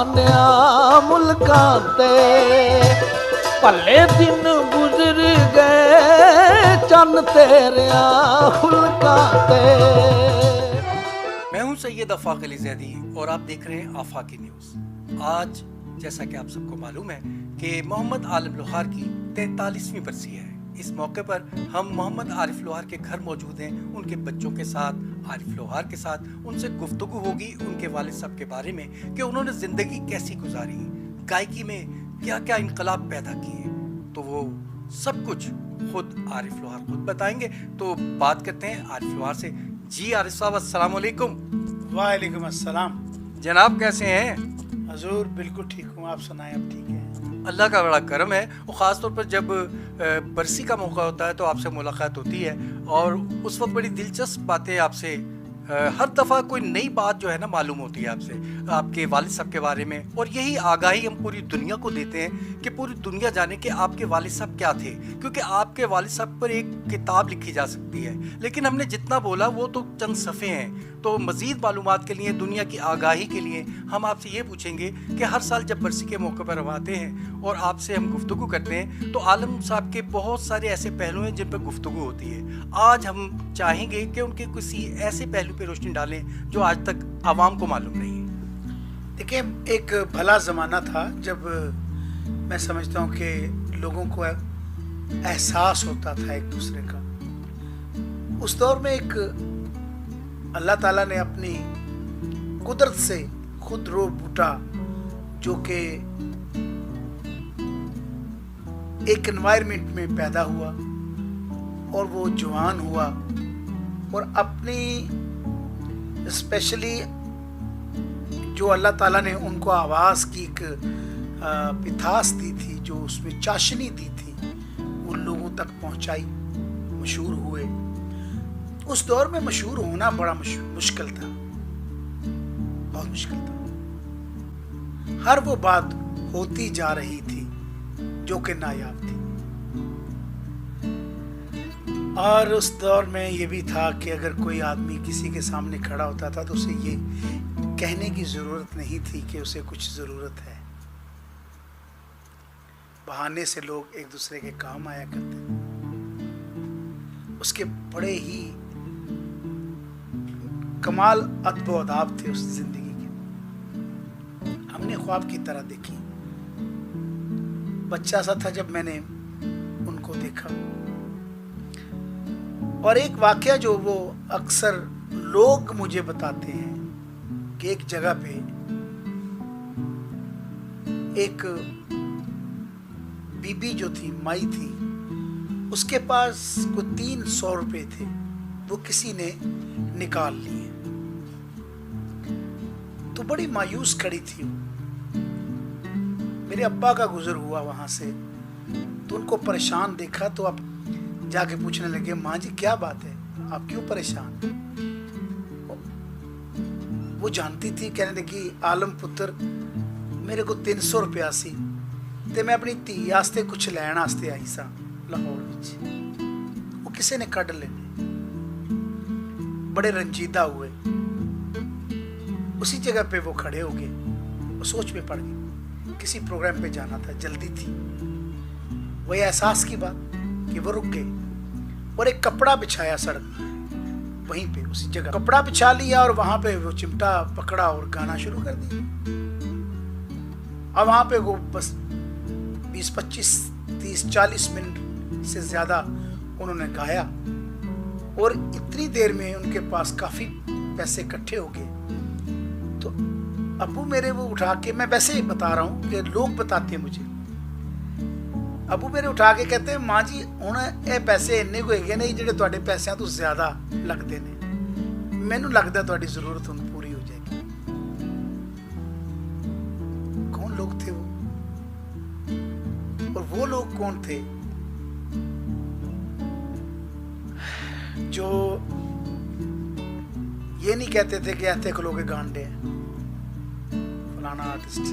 कुर्बानियां मुल्कां ते भले दिन गुजर गए चन्न तेरिया हुल्कां ते। मैं हूं सैयद आफाक अली ज़ैदी और आप देख रहे हैं आफाकी न्यूज़। आज जैसा कि आप सबको मालूम है कि मोहम्मद आलम लोहार की 43वीं बरसी है। इस मौके पर हम मोहम्मद आरिफ लोहार के घर मौजूद हैं, उनके बच्चों के साथ, आरिफ लोहार के साथ। उनसे गुफ्तगू होगी उनके वालिद साहब के बारे में कि उन्होंने ज़िंदगी कैसी गुजारी, गायकी में क्या क्या इनकलाब पैदा किए, तो वो सब कुछ खुद आरिफ लोहार खुद बताएंगे। तो बात करते हैं आरिफ लोहार से। जी आरिफ साहब, अस्सलाम वालेकुम। वालेकुम अस्सलाम। जनाब कैसे हैं? हजूर बिल्कुल ठीक हूँ, आप सुनाएं, आप ठीक हैं? अल्लाह का बड़ा करम है। और ख़ास तौर पर जब बरसी का मौका होता है तो आपसे मुलाकात होती है और उस वक्त बड़ी दिलचस्प बातें आपसे हर दफ़ा कोई नई बात जो है ना मालूम होती है आपसे, आपके वालिद साहब के बारे में। और यही आगाही हम पूरी दुनिया को देते हैं कि पूरी दुनिया जाने कि आपके वालिद साहब क्या थे, क्योंकि आपके वालिद साहब पर एक किताब लिखी जा सकती है, लेकिन हमने जितना बोला वो तो चंद सफ़े हैं। तो मज़ीद मालूमात के लिए, दुनिया की आगाही के लिए हम आपसे ये पूछेंगे कि हर साल जब बरसी के मौके पर हम आते हैं और आपसे हम गुफ्तगू करते हैं तो आलम साहब के बहुत सारे ऐसे पहलू हैं जिन पर गुफ्तगू होती है। आज हम चाहेंगे कि उनके किसी ऐसे पहलू पर रोशनी डालें जो आज तक आवाम को मालूम नहीं है। देखिए, एक भला ज़माना था जब मैं समझता हूँ कि लोगों को एहसास होता था एक दूसरे का। उस दौर में एक अल्लाह ताला ने अपनी कुदरत से खुद रो बूटा जो कि एक एनवायरनमेंट में पैदा हुआ और वो जवान हुआ और अपनी स्पेशली जो अल्लाह ताला ने उनको आवाज़ की एक पिथास दी थी, जो उसमें चाशनी दी थी, उन लोगों तक पहुंचाई, मशहूर हुए। उस दौर में मशहूर होना बड़ा मुश्किल था, बहुत मुश्किल था। हर वो बात होती जा रही थी जो कि नायाब थी। और उस दौर में ये भी था कि अगर कोई आदमी किसी के सामने खड़ा होता था तो उसे ये कहने की ज़रूरत नहीं थी कि उसे कुछ ज़रूरत है। बहाने से लोग एक दूसरे के काम आया करते थे। उसके बड़े ही कमाल अदब अदाब थे उस जिंदगी के, हमने ख्वाब की तरह देखी। बच्चा सा था जब मैंने उनको देखा। और एक वाकया जो वो अक्सर लोग मुझे बताते हैं कि एक जगह पे एक बीबी जो थी, माई थी, उसके पास को 300 रुपए थे, वो किसी ने निकाल लिए। तो बड़ी मायूस खड़ी थी। मेरे अब्बा का गुजर हुआ वहां से, तो उनको परेशान देखा तो अब जाके पूछने लगे, माँ जी क्या बात है, आप क्यों परेशान? वो जानती थी, कहने लगी, आलम पुत्र मेरे को 300 रुपया सी ते मैं अपनी धी आस्ते कुछ लैन आस्ते आई सा लाहौर विच, वो किसी ने कढ़ लेने। बड़े रंजीदा हुए। उसी जगह पे वो खड़े हो गए, वो सोच में पड़ गए। किसी प्रोग्राम पे जाना था, जल्दी थी। वही एहसास की बात कि वो रुक गए और एक कपड़ा बिछाया सड़क वहीं पे, उसी जगह कपड़ा बिछा लिया और वहां पे वो चिमटा पकड़ा और गाना शुरू कर दिया। अब वहां पे वो बस 20, 25, 30, 40 मिनट से ज्यादा उन्होंने गाया और इतनी देर में उनके पास काफी पैसे इकट्ठे हो गए। तो अबू मेरे वो उठा के, मैं वैसे ही बता रहा हूँ कि लोग बताते हैं मुझे, अबू मेरे उठा के कहते हैं, माँ जी हुण ये पैसे इन्ने को है नहीं ਜਿਹੜੇ ਤੁਹਾਡੇ ਪੈਸਿਆਂ ਤੋਂ ਜ਼ਿਆਦਾ ਲੱਗਦੇ ਨੇ, ਮੈਨੂੰ लगता ਤੁਹਾਡੀ ਜ਼ਰੂਰਤ ਹੁਣ पूरी हो जाएगी। कौन लोग थे वो, और वो लोग कौन थे जो ये नहीं कहते थे कि ऐसे खलोगे गांडे फलाना आर्टिस्ट।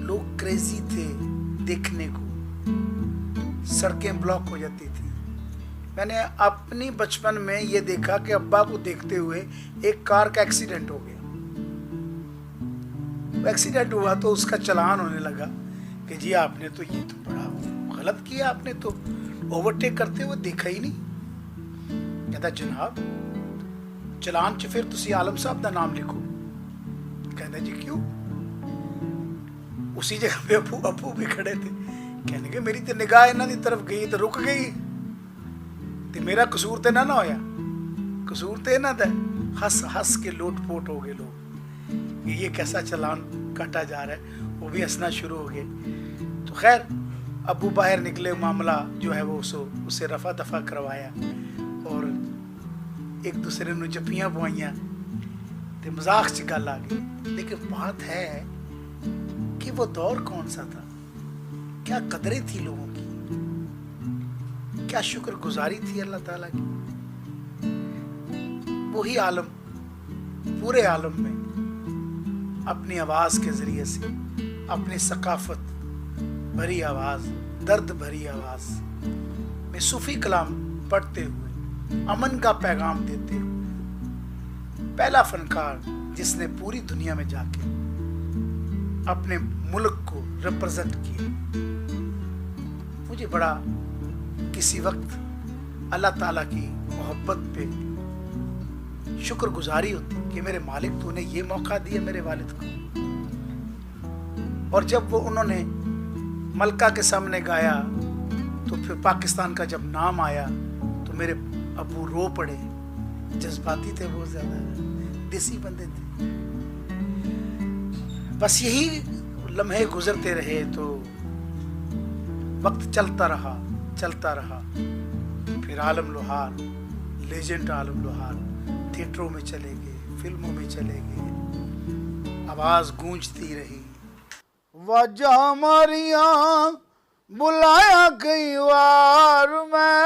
लोग क्रेजी थे देखने को, सड़कें ब्लॉक हो जाती थी। मैंने अपनी बचपन में ये देखा कि अब्बा को देखते हुए एक कार का एक्सीडेंट हो गया। एक्सीडेंट हुआ तो उसका चालान होने लगा कि जी आपने तो ये तो बड़ा गलत किया, आपने तो ओवरटेक करते हुए देखा ही नहीं। कहता जनाब चलान च फिर तुसी आलम साहब का नाम लिखो। कहते जी क्यों? उसी जगह पे अप्पू अप्पू भी खड़े थे। कहने के मेरी तो निगाह इन्हां दी तरफ गई तो रुक गई, ते मेरा कसूर तो ना होया, कसूर तो इन्हां दा। हंस हंस के लोट-पोट हो गए लोग, ये कैसा चालान काटा जा रहा है, वो भी हंसना शुरू हो गए। तो खैर अबू बाहर निकले, मामला जो है वो उसे रफा दफा करवाया और एक दूसरे ਨੂੰ जप्पियां पवाइयां ते मजाक च गल आ गई। लेकिन बात है कि वो दौर कौन सा था, क्या कदरें थी लोगों की, क्या शुक्रगुजारी थी अल्लाह ताला की। वही आलम पूरे आलम में अपनी आवाज के जरिए से, अपनी सकाफत भरी आवाज, दर्द भरी आवाज में सूफी कलाम पढ़ते हुए, अमन का पैगाम देते हुए, पहला फनकार जिसने पूरी दुनिया में जाके अपने मुल्क को रिप्रेजेंट किया। मुझे बड़ा किसी वक्त अल्लाह ताला की मोहब्बत पे शुक्रगुजारी होती कि मेरे मालिक तूने ये मौका दिया मेरे वालिद को। और जब वो उन्होंने मलका के सामने गाया तो फिर पाकिस्तान का जब नाम आया तो मेरे अबू रो पड़े, जज्बाती थे बहुत ज्यादा, देसी बंदे थे। बस यही लम्हे गुजरते रहे तो वक्त चलता रहा। फिर आलम लोहार, लेजेंड आलम लोहार थिएटरों में चले गए, फिल्मों में चले गए, आवाज गूंजती रही। वजह मारिया बुलाया कई बार मैं,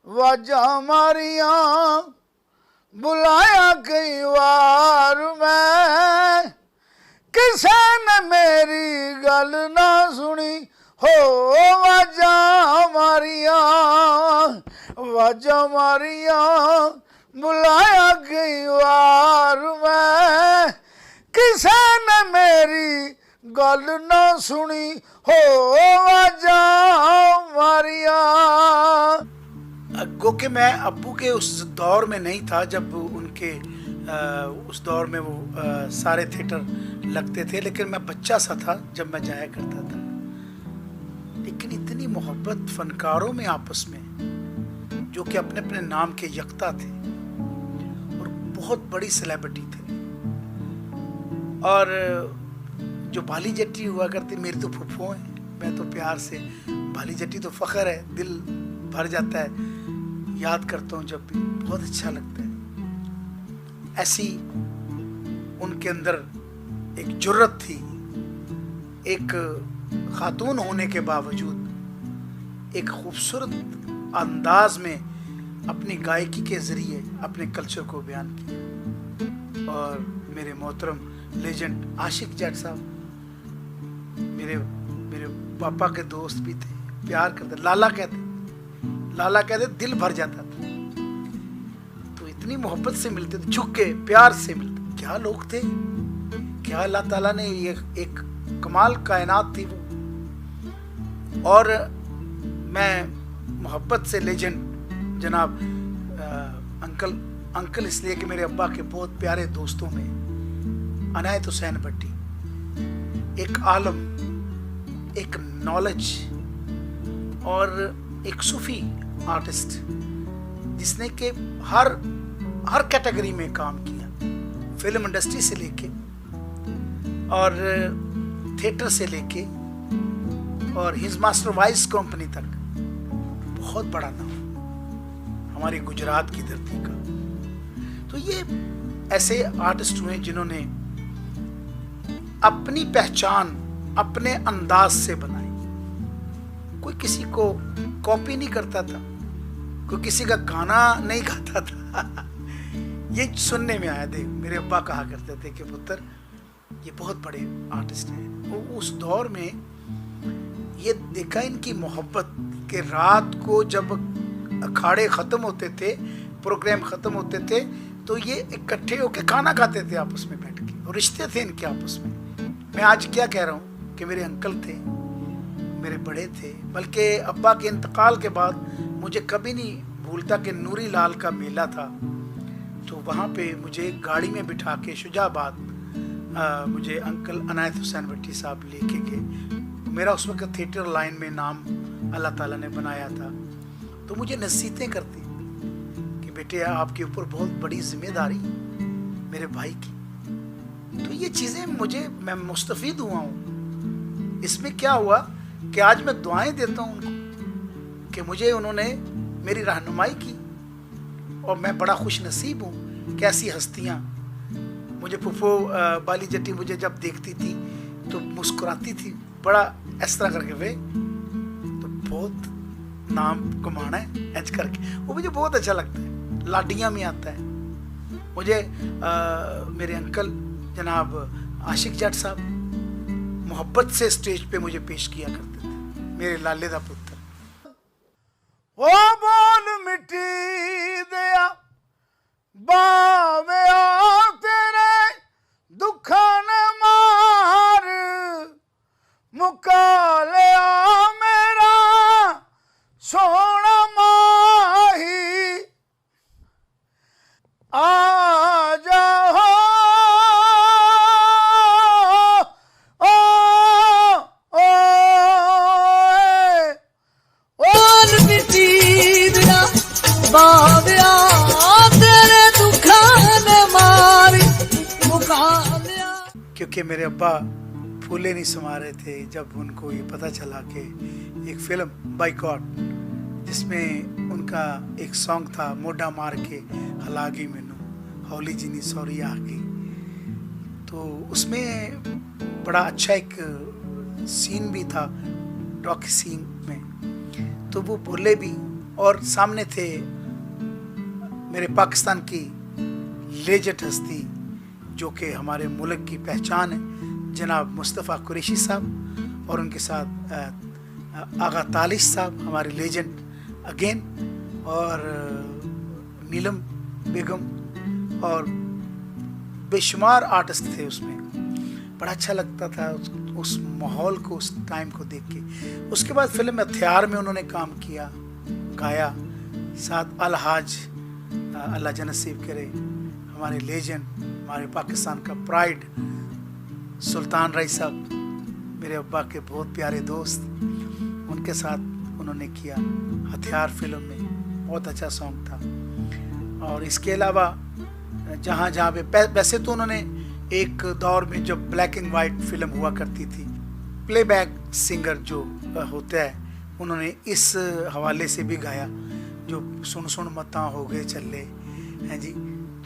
वजह मारिया बुलाया कई बार मैं, किसे ने मेरी गल ना सुनी हो। वजह मारिया बुलाया कई बार मैं, किसे ने मेरी गल ना सुनी हो। वजह मारिया। गो कि मैं अब्बू के उस दौर में नहीं था जब उनके उस दौर में वो सारे थिएटर लगते थे, लेकिन मैं बच्चा सा था जब मैं जाया करता था। लेकिन इतनी मोहब्बत फनकारों में आपस में, जो कि अपने अपने नाम के यकता थे और बहुत बड़ी सेलिब्रिटी थे। और जो भाली जट्टी हुआ करती, मेरी तो फुफ्फो है, मैं तो प्यार से भाली जट्टी तो फ़ख्र है, दिल भर जाता है, याद करता हूँ जब भी, बहुत अच्छा लगता है। ऐसी उनके अंदर एक जुर्रत थी, एक खातून होने के बावजूद एक खूबसूरत अंदाज में अपनी गायकी के ज़रिए अपने कल्चर को बयान किया। और मेरे मोहतरम लेजेंड आशिक जट साहब मेरे पापा के दोस्त भी थे, प्यार करते, लाला कहते, दिल भर जाता था। तो इतनी मोहब्बत से मिलते थे, झुक के प्यार से मिलते। क्या लोग थे, क्या अल्लाह ताला ने ये एक कमाल कायनात थी वो। और मैं मोहब्बत से लेजेंड जनाब अंकल इसलिए कि मेरे अब्बा के बहुत प्यारे दोस्तों में अनायत हुसैन भट्टी, एक आलम, एक नॉलेज और एक सूफी आर्टिस्ट जिसने के हर कैटेगरी में काम किया, फिल्म इंडस्ट्री से लेके और थिएटर से लेके और हिज मास्टर वाइस कंपनी तक। बहुत बड़ा नाम हमारी गुजरात की धरती का। तो ये ऐसे आर्टिस्ट हुए जिन्होंने अपनी पहचान अपने अंदाज से बनाई। कोई किसी को कॉपी नहीं करता था, कोई किसी का गाना नहीं गाता था। ये सुनने में आया। देख, मेरे अब्बा कहा करते थे कि पुत्र ये बहुत बड़े आर्टिस्ट हैं। वो उस दौर में ये देखा इनकी मोहब्बत के रात को जब अखाड़े ख़त्म होते थे, प्रोग्राम ख़त्म होते थे, तो ये इकट्ठे होके खाना खाते थे आपस में बैठ के, और रिश्ते थे इनके आपस में। मैं आज क्या कह रहा हूँ कि मेरे अंकल थे, मेरे बड़े थे, बल्कि अब्बा के इंतकाल के बाद मुझे कभी नहीं भूलता कि नूरी लाल का मेला था, तो वहाँ पे मुझे एक गाड़ी में बिठा के शुजाबाद मुझे अंकल अनायत हुसैन भट्टी साहब लेके गए। मेरा उस वक्त थिएटर लाइन में नाम अल्लाह ताला ने बनाया था, तो मुझे नसीहतें करती कि बेटे आपके ऊपर बहुत बड़ी जिम्मेदारी मेरे भाई की। तो ये चीज़ें मैं मुस्तफ़ीद हुआ हूँ। इसमें क्या हुआ कि आज मैं दुआएं देता हूँ उनको कि मुझे उन्होंने मेरी रहनुमाई की, और मैं बड़ा खुश नसीब हूँ कि ऐसी हस्तियाँ। मुझे फूफो बाली जट्टी मुझे जब देखती थी तो मुस्कुराती थी, बड़ा इस तरह करके वे तो बहुत नाम कमाना है ऐज करके, वो मुझे बहुत अच्छा लगता है। लाडियाँ में आता है मुझे मेरे अंकल जनाब आशिक जट साहब मोहब्बत से स्टेज पे मुझे पेश किया करते थे, मेरे लाले दा पुत्र। वो बोल मिट्टी दिया बावे तेरे दुखा न मार, मुका लिया मेरा सोना माही, आ जाओ बाव्या तेरे दुखा ने मारी मुका लिया। क्योंकि मेरे अब्बा फूले नहीं समा रहे थे जब उनको ये पता चला कि एक फिल्म बाइकॉट, जिसमें उनका एक सॉन्ग था मोढ़ा मार के हलागी मैनू हौली जीनी सॉरी आ गई, तो उसमें बड़ा अच्छा एक सीन भी था रॉकी सीन में, तो वो बोले भी, और सामने थे मेरे पाकिस्तान की लेजेंड हस्ती जो कि हमारे मुल्क की पहचान है, जनाब मुस्तफ़ा कुरैशी साहब, और उनके साथ आगा तालिश साहब हमारे लेजेंड अगेन, और नीलम बेगम, और बेशुमार आर्टिस्ट थे उसमें। बड़ा अच्छा लगता था उस माहौल को, उस टाइम को देख के। उसके बाद फिल्म हथियार में उन्होंने काम किया, गाया, साथ अलहाज अल्लाह जनसीब करे हमारे लेजेंड, हमारे पाकिस्तान का प्राइड सुल्तान राय साहब, मेरे अब्बा के बहुत प्यारे दोस्त, उनके साथ उन्होंने किया हथियार फिल्म में, बहुत अच्छा सॉन्ग था। और इसके अलावा जहाँ जहाँ पे वैसे तो उन्होंने एक दौर में जब ब्लैक एंड वाइट फिल्म हुआ करती थी, प्लेबैक सिंगर जो होता है, उन्होंने इस हवाले से भी गाया, जो सुन सुन मता हो गए चले हैं जी,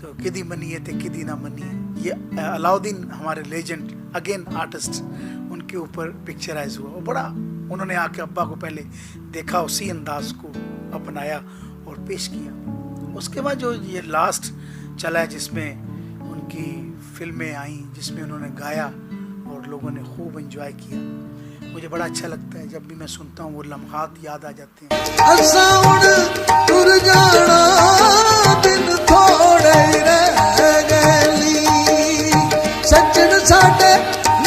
तो किदी मनिए ते किदी ना मनिए, ये अलाउद्दीन हमारे लेजेंड अगेन आर्टिस्ट, उनके ऊपर पिक्चराइज हुआ, और बड़ा उन्होंने आके अब्बा को पहले देखा, उसी अंदाज को अपनाया और पेश किया। उसके बाद जो ये लास्ट चला है जिसमें उनकी फिल्में आई, जिसमें उन्होंने गाया और लोगों ने खूब एंजॉय किया, मुझे बड़ा अच्छा लगता है। जब भी मैं सुनता हूँ वो लम्हात याद आ जाते हैं। तुर जाना दिन थोड़े रह गए, सच्चन साडे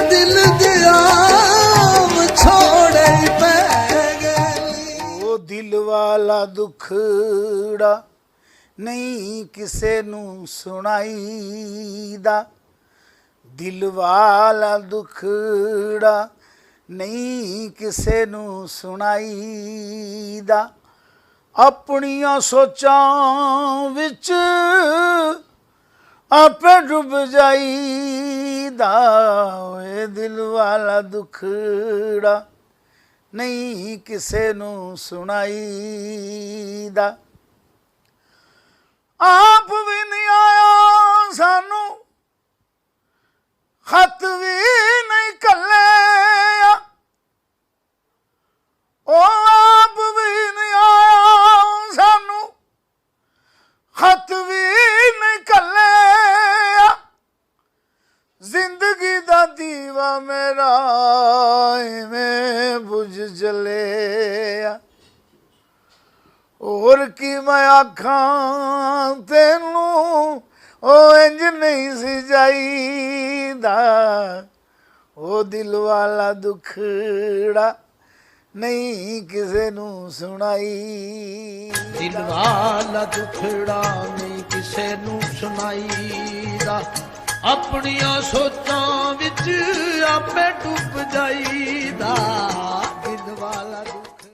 दिल दिया छोड़े पै गए। वो दिल वाला दुखड़ा नहीं किसे नू सुनाई दा, दिल वाला दुखड़ा नहीं किसे नू सुनाई दा, अपनियां सोचां विच आपे डुब जाईदा, ओए दिल वाला दुखड़ा नहीं किसे नू सुनाईदा। आप भी नहीं आया सानू खत भी नहीं कले, ओ आप भी नहीं आया सानू खत भी नहीं कले, जिंदगी दा दीवा मेरा में बुझ जले, और की मैं आखां तेनू ਉਹ ਇੰਜ ਨਹੀਂ ਸੀ ਜਾਈਦਾ, ਉਹ ਦਿਲ ਵਾਲਾ ਦੁਖੜਾ ਨਹੀਂ ਕਿਸੇ ਨੂੰ ਸੁਣਾਈ। ਦਿਲ ਵਾਲਾ ਦੁਖੜਾ ਨਹੀਂ ਕਿਸੇ ਨੂੰ ਸੁਣਾਈਦਾ, ਆਪਣੀਆਂ ਸੋਚਾਂ ਵਿੱਚ ਆਪੇ ਡੁੱਬ ਜਾਈਦਾ। ਦਿਲ ਵਾਲਾ